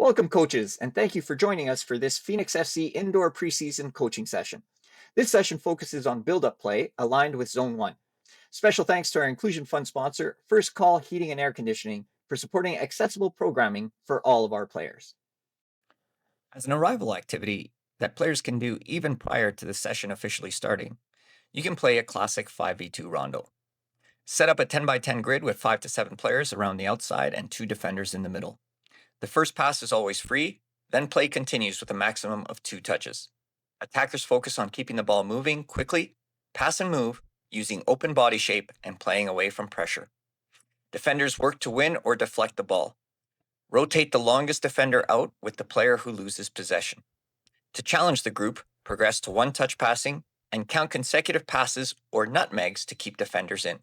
Welcome, coaches, and thank you for joining us for this Phoenix FC indoor preseason coaching session. This session focuses on build-up play aligned with Zone 1. Special thanks to our Inclusion Fund sponsor, First Call Heating and Air Conditioning, for supporting accessible programming for all of our players. As an arrival activity that players can do even prior to the session officially starting, you can play a classic 5v2 rondo. Set up a 10 by 10 grid with 5 to 7 players around the outside and 2 defenders in the middle. The first pass is always free, then play continues with a maximum of 2 touches. Attackers focus on keeping the ball moving quickly, pass and move, using open body shape and playing away from pressure. Defenders work to win or deflect the ball. Rotate the longest defender out with the player who loses possession. To challenge the group, progress to one-touch passing and count consecutive passes or nutmegs to keep defenders in.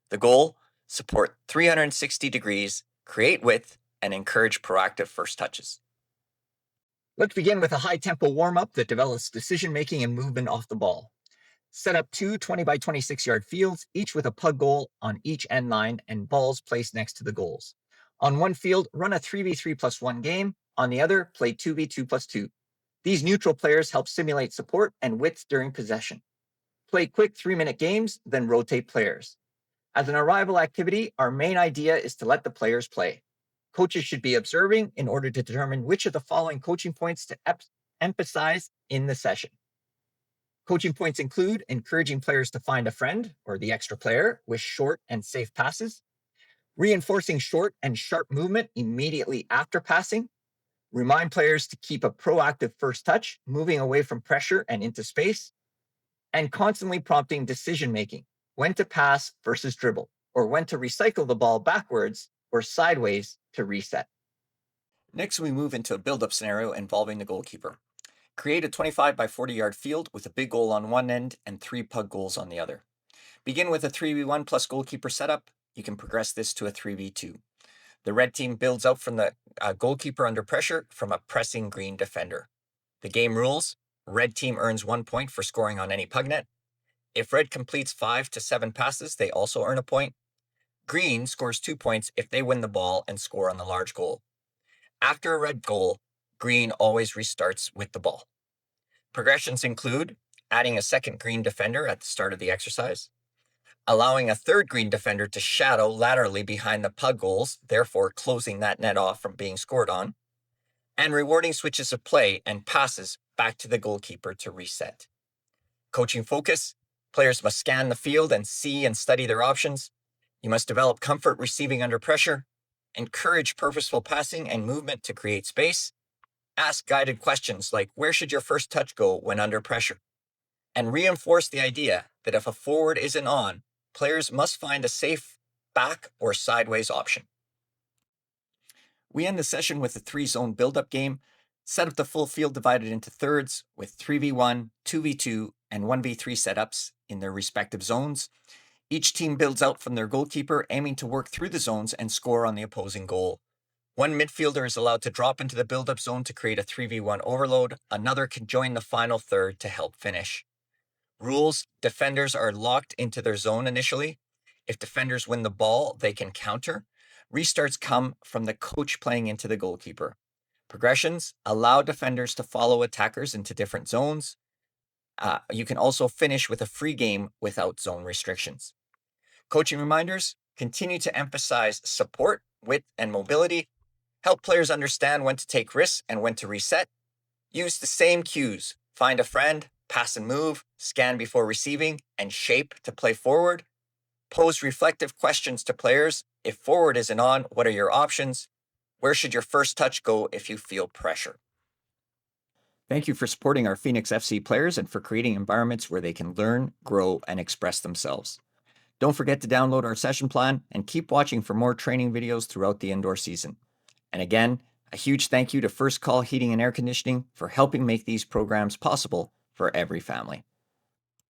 The goal: support 360 degrees, create width, and encourage proactive first touches. Let's begin with a high-tempo warm-up that develops decision-making and movement off the ball. Set up two 20 by 26-yard fields, each with a pug goal on each end line and balls placed next to the goals. On one field, run a 3v3+1 game. On the other, play 2v2+2. These neutral players help simulate support and width during possession. Play quick 3-minute games, then rotate players. As an arrival activity, our main idea is to let the players play. Coaches should be observing in order to determine which of the following coaching points to emphasize in the session. Coaching points include encouraging players to find a friend or the extra player with short and safe passes, reinforcing short and sharp movement immediately after passing, remind players to keep a proactive first touch, moving away from pressure and into space, and constantly prompting decision-making, when to pass versus dribble, or when to recycle the ball backwards or sideways to reset. Next, we move into a build-up scenario involving the goalkeeper. Create a 25 by 40-yard field with a big goal on one end and 3 pug goals on the other. Begin with a 3v1 plus goalkeeper setup. You can progress this to a 3v2. The red team builds out from the goalkeeper under pressure from a pressing green defender. The game rules: red team earns 1 point for scoring on any pug net. If red completes 5 to 7 passes, they also earn a point. Green scores 2 points if they win the ball and score on the large goal. After a red goal, green always restarts with the ball. Progressions include adding a second green defender at the start of the exercise, allowing a third green defender to shadow laterally behind the pug goals, therefore closing that net off from being scored on, and rewarding switches of play and passes back to the goalkeeper to reset. Coaching focus: players must scan the field and see and study their options. You must develop comfort receiving under pressure, encourage purposeful passing and movement to create space, ask guided questions like where should your first touch go when under pressure, and reinforce the idea that if a forward isn't on, players must find a safe back or sideways option. We end the session with a 3-zone build-up game. Set up the full field divided into thirds with 3v1, 2v2, and 1v3 setups in their respective zones. Each team builds out from their goalkeeper, aiming to work through the zones and score on the opposing goal. One midfielder is allowed to drop into the build-up zone to create a 3v1 overload. Another can join the final third to help finish. Rules: defenders are locked into their zone initially. If defenders win the ball, they can counter. Restarts come from the coach playing into the goalkeeper. Progressions: allow defenders to follow attackers into different zones. You can also finish with a free game without zone restrictions. Coaching reminders: continue to emphasize support, width, and mobility. Help players understand when to take risks and when to reset. Use the same cues: find a friend, pass and move, scan before receiving, and shape to play forward. Pose reflective questions to players: if forward isn't on, what are your options? Where should your first touch go if you feel pressure? Thank you for supporting our Phoenix FC players and for creating environments where they can learn, grow, and express themselves. Don't forget to download our session plan and keep watching for more training videos throughout the indoor season. And again, a huge thank you to First Call Heating and Air Conditioning for helping make these programs possible for every family.